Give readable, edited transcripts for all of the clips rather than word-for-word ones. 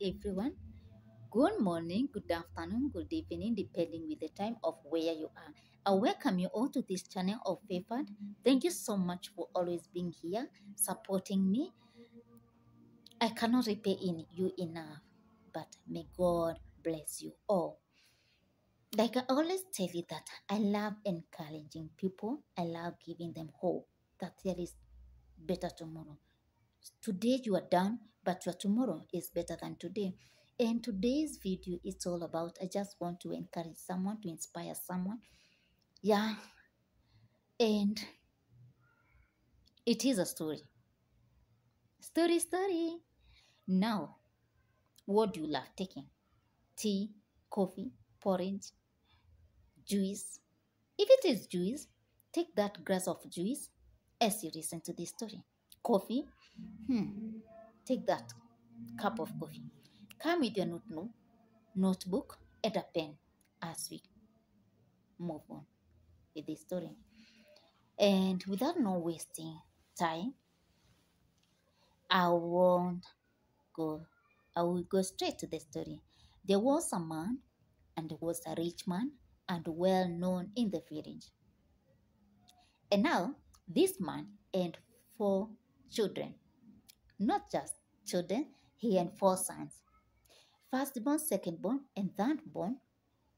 everyone. Good morning, good afternoon, good evening, depending with the time of where you are. I welcome you all to this channel of Favored. Thank you so much for always being here, supporting me. I cannot repay you enough, but may God bless you all. Like I always tell you that I love encouraging people. I love giving them hope that there is better tomorrow. Today you are done, but your tomorrow is better than today. And today's video is all about, I just want to encourage someone, to inspire someone. Yeah, and it is a story. Story. Now, what do you love taking? Tea, coffee, porridge, juice. If it is juice, take that glass of juice as you listen to this story. Coffee, take that cup of coffee. Come with your notebook and a pen as we move on with the story. And without no wasting time, I won't go. I will go straight to the story. There was a man, and there was a rich man, and well known in the village. And now this man and 4 children, not just children, he had 4 sons. Firstborn, secondborn, and thirdborn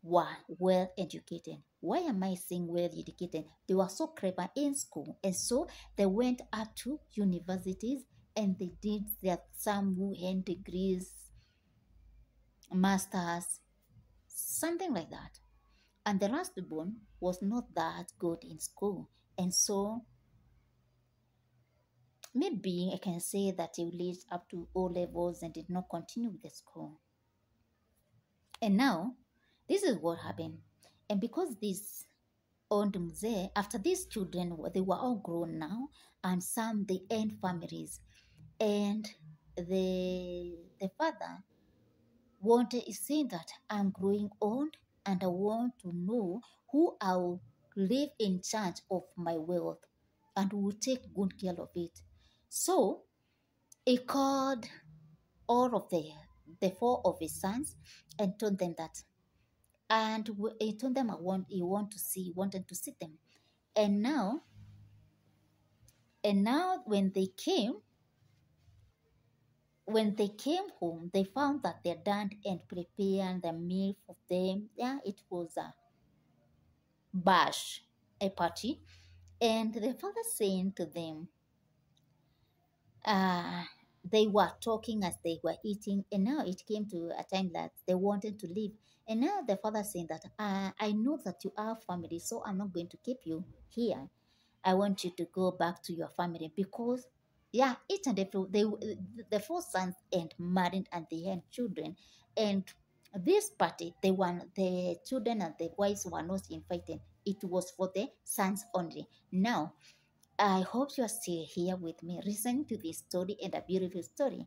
were well educated. Why am I saying well educated? They were so clever in school, and so they went up to universities and they did their some who had degrees, masters, something like that. And the lastborn was not that good in school, and so maybe I can say that he reached up to O levels and did not continue with the school. And now, this is what happened. And because this owned mzee, after these children, they were all grown now, and some they end families. And the father is saying that I'm growing old and I want to know who I'll leave in charge of my wealth and will take good care of it. So he called all of the 4 of his sons and told them that, and he told them he wanted to see them. And now when they came home, they found that their dad had prepared the meal for them. Yeah, it was a bash, a party. And the father saying to them, uh, they were talking as they were eating, and now it came to a time that they wanted to leave. And now the father saying that, I know that you are family, so I'm not going to keep you here. I want you to go back to your family because, yeah, each and every the 4 sons and married and they had children, and this party, the children and the wives were not invited. It was for the sons only. Now, I hope you are still here with me, listening to this story and a beautiful story.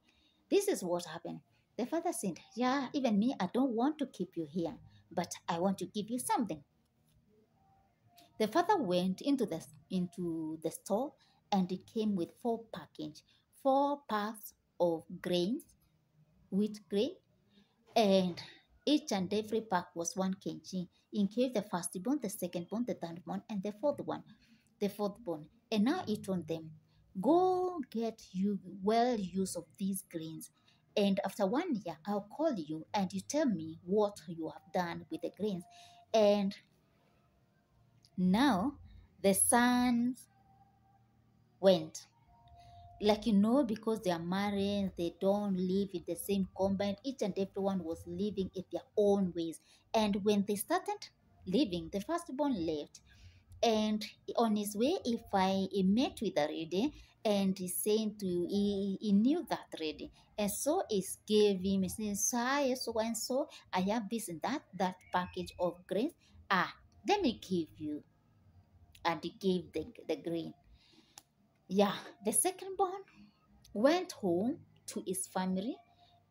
This is what happened. The father said, yeah, even me, I don't want to keep you here, but I want to give you something. The father went into the store and it came with 4 packs of grains, wheat grain, and each and every pack was 1 kg. In case the firstborn, the secondborn, the thirdborn, and the fourthborn. And now he told them, go get you well use of these grains. And after 1 year, I'll call you and you tell me what you have done with the grains. And now the sons went. Like, because they are married, they don't live in the same compound. Each and everyone was living in their own ways. And when they started living, the firstborn left. And on his way, he met with a lady, and he's saying he knew that lady. And so he gave him, he said, so and so, I have this and that package of grains. Let me give you. And he gave the grain. Yeah, the secondborn went home to his family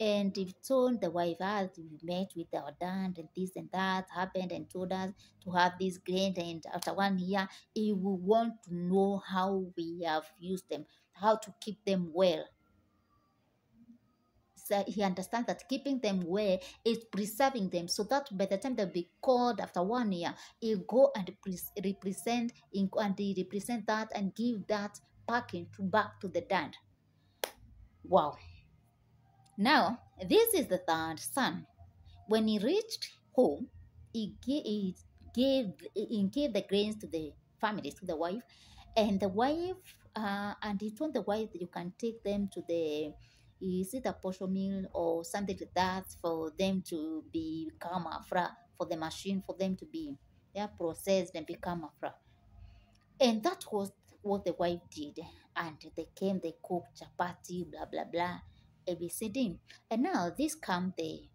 and he told the wife, we met with our dad and this and that happened and told us to have this grain, and after 1 year he will want to know how we have used them, how to keep them well. he understands that keeping them where is preserving them, so that by the time they'll be called after 1 year, he'll go and represent and he represent that and give that back to the dad. Wow. Now this is the third son. When he reached home, he gave the grains to the family, to the wife, and the wife and he told the wife that you can take them to the, is it a portion mill or something like that, for them to become afra, for the machine for them to be, yeah, processed and become afra. And that was what the wife did. And they came, they cooked chapati, blah blah blah, ABCD. And now this come the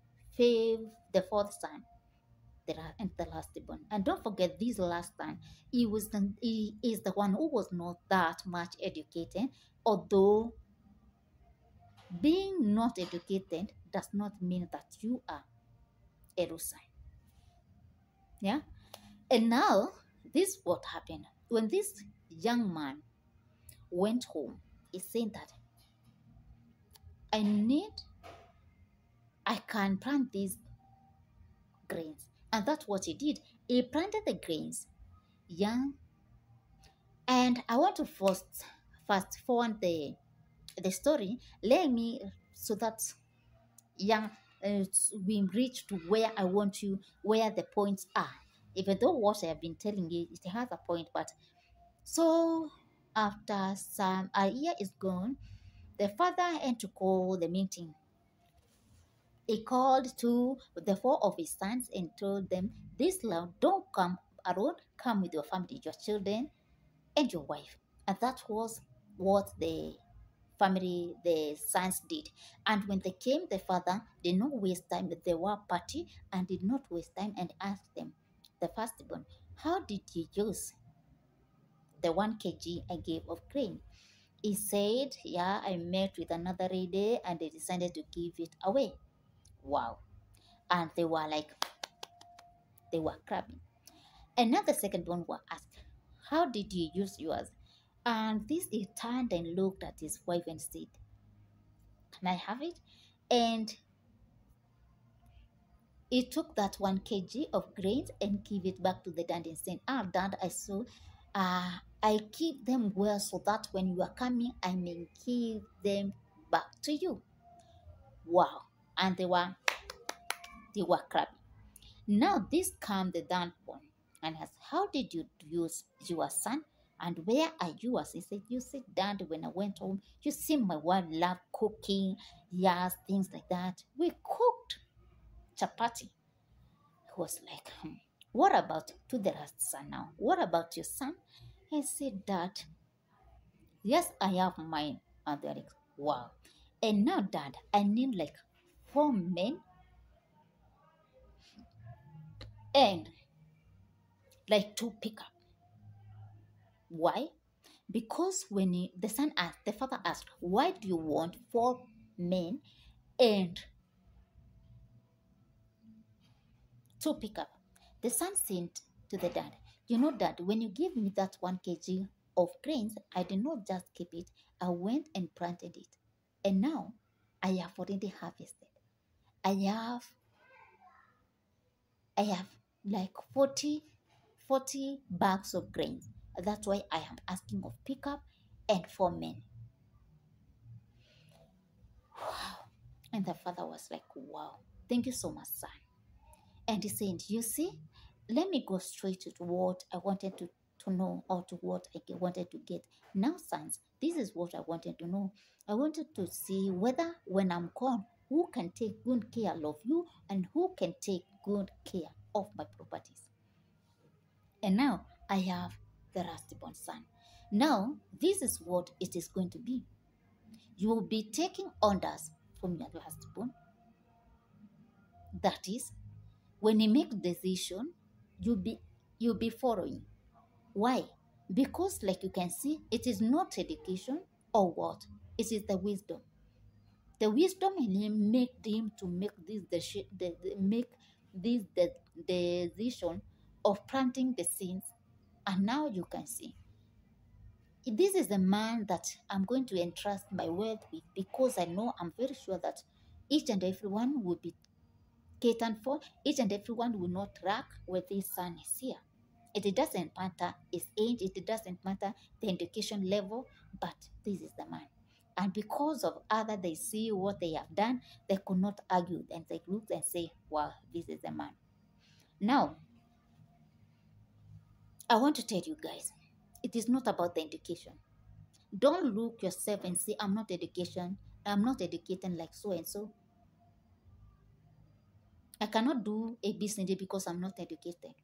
fourth son, and the last born. And don't forget, this last son, he is the one who was not that much educated. Although being not educated does not mean that you are a Rusai. Yeah. And now this is what happened when this young man went home. He said that I need, I can plant these grains. And that's what he did. He planted the grains, young. And I want to fast forward the story, let me, so that young, we reach to where I want you, where the points are. Even though what I have been telling you, it has a point, but so after a year is gone, the father had to call the meeting. He called to the four of his sons and told them, this love, don't come alone, come with your family, your children, and your wife. And that was what the sons did. And when they came, the father did not waste time. They were party and did not waste time and asked them, the firstborn, how did you use the 1 kg I gave of grain? He said, yeah, I met with another lady and they decided to give it away. Wow. And they were like, they were crabbing. And now the second one was asked, how did you use yours? And this, he turned and looked at his wife and said, can I have it? And he took that 1 kg of grains and give it back to the dad and said, dad, I saw, I keep them well so that when you are coming, I may give them back to you. Wow. And they were crabby. Now this come the dad born and asked, how did you use your son? And where are yours? He said, you see, dad, when I went home, you see my wife love cooking, yes, things like that. We cooked chapati. He was like, what about to the last son now? What about your son? I said, dad, yes, I have mine. And they're like, wow. And now, dad, I need like 4 men and like 2 pickup. Why? Because when the father asked, why do you want 4 men and 2 pickup? The son said to the dad, you know, dad, when you give me that 1 kg of grains, I did not just keep it, I went and planted it. And now I have already harvested. I have like 40 bags of grains. That's why I am asking of pickup and 4 men. Wow. And the father was like, wow, thank you so much, son. And he said, you see, let me go straight to what I wanted to know, or to what I wanted to get. Now, sons, this is what I wanted to know. I wanted to see whether when I'm gone, who can take good care of you and who can take good care of my properties. And now I have the lastborn son. Now, this is what it is going to be. You will be taking orders from your lastborn. That is, when he makes decision, you'll be following. Why? Because, like you can see, it is not education or what, it is the wisdom. The wisdom in him made him to make the decision of planting the seeds. And now you can see, this is a man that I'm going to entrust my wealth with, because I know, I'm very sure that Each and everyone will be catered for. Each and everyone will not track where this son is here. It doesn't matter his age, it doesn't matter the education level, but this is the man. And because of other, they see what they have done, they could not argue, and they look and say, wow, this is the man. Now, I want to tell you guys, it is not about the education. Don't look yourself and say, I'm not educated like so and so. I cannot do a business because I'm not educated.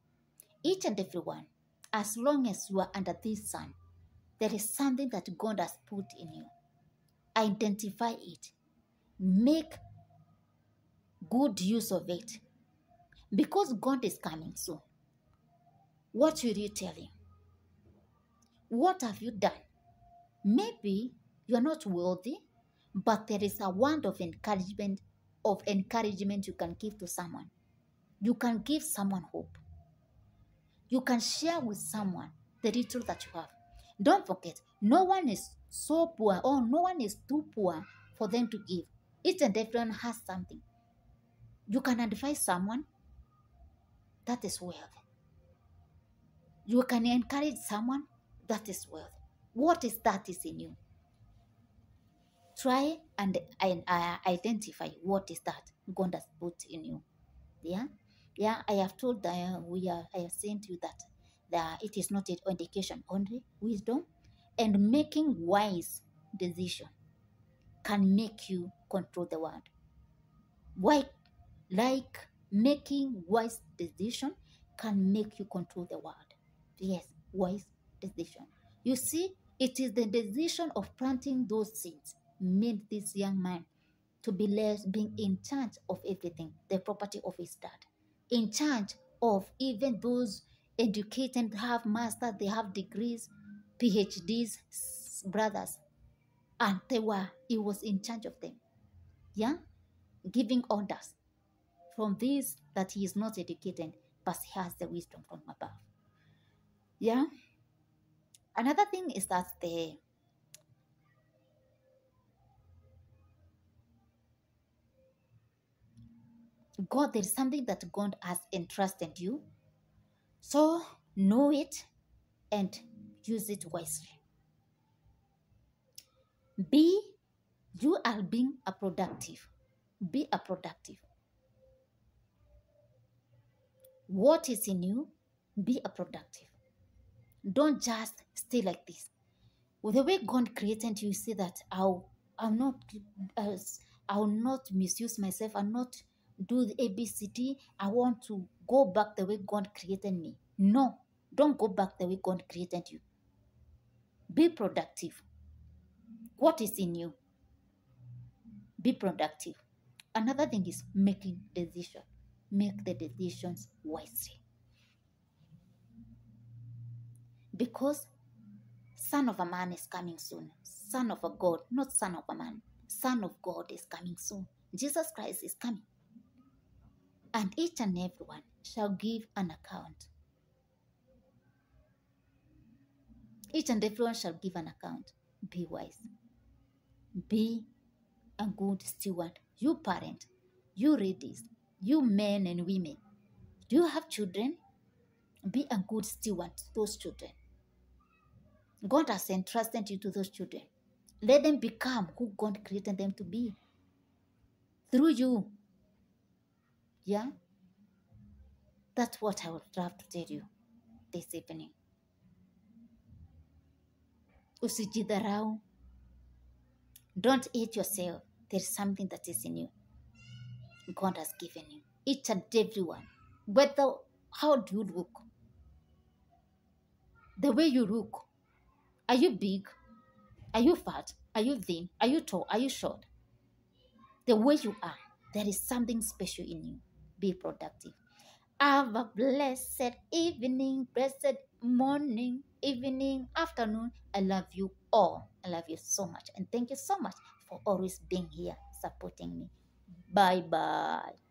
Each and everyone, as long as you are under this sun, there is something that God has put in you. Identify it. Make good use of it. Because God is coming soon. What will you tell him? What have you done? Maybe you are not wealthy, but there is a word of encouragement you can give to someone. You can give someone hope. You can share with someone the little that you have. Don't forget, no one is so poor or no one is too poor for them to give. Each and everyone has something. You can advise someone, that is wealth. You can encourage someone, that is wealth. What is that is in you? Try and identify what is that God has put in you. Yeah. I have told I have sent you that it is not education only, wisdom, and making wise decision can make you control the world. Why? Like making wise decision can make you control the world. Yes, wise decision. You see, it is the decision of planting those seeds made this young man to be left being in charge of everything, the property of his dad, in charge of even those educated, have masters, they have degrees, PhDs, brothers, and he was in charge of them. Yeah, giving orders from this that he is not educated, but he has the wisdom from above. Yeah. Another thing is that there is something that God has entrusted you. So know it and use it wisely. You are being a productive. Be a productive. What is in you? Be a productive. Don't just stay like this. With the way God created you, say that I'll not misuse myself. I'll not do the ABCD. I want to go back the way God created me. No, don't go back the way God created you. Be productive. What is in you? Be productive. Another thing is making decisions. Make the decisions wisely. Because Son of a Man is coming soon. Son of a God, not Son of a Man. Son of God is coming soon. Jesus Christ is coming. And each and everyone shall give an account. Each and everyone shall give an account. Be wise. Be a good steward. You parent, you ladies, you men and women. Do you have children? Be a good steward to those children. God has entrusted you to those children. Let them become who God created them to be. Through you. Yeah? That's what I would love to tell you this evening. Usijidharau. Don't hate yourself. There's something that is in you. God has given you. Each and everyone. Whether, how do you look? The way you look. Are you big? Are you fat? Are you thin? Are you tall? Are you short? The way you are, there is something special in you. Be productive. Have a blessed evening, blessed morning, evening, afternoon. I love you all. I love you so much. And thank you so much for always being here, supporting me. Bye-bye.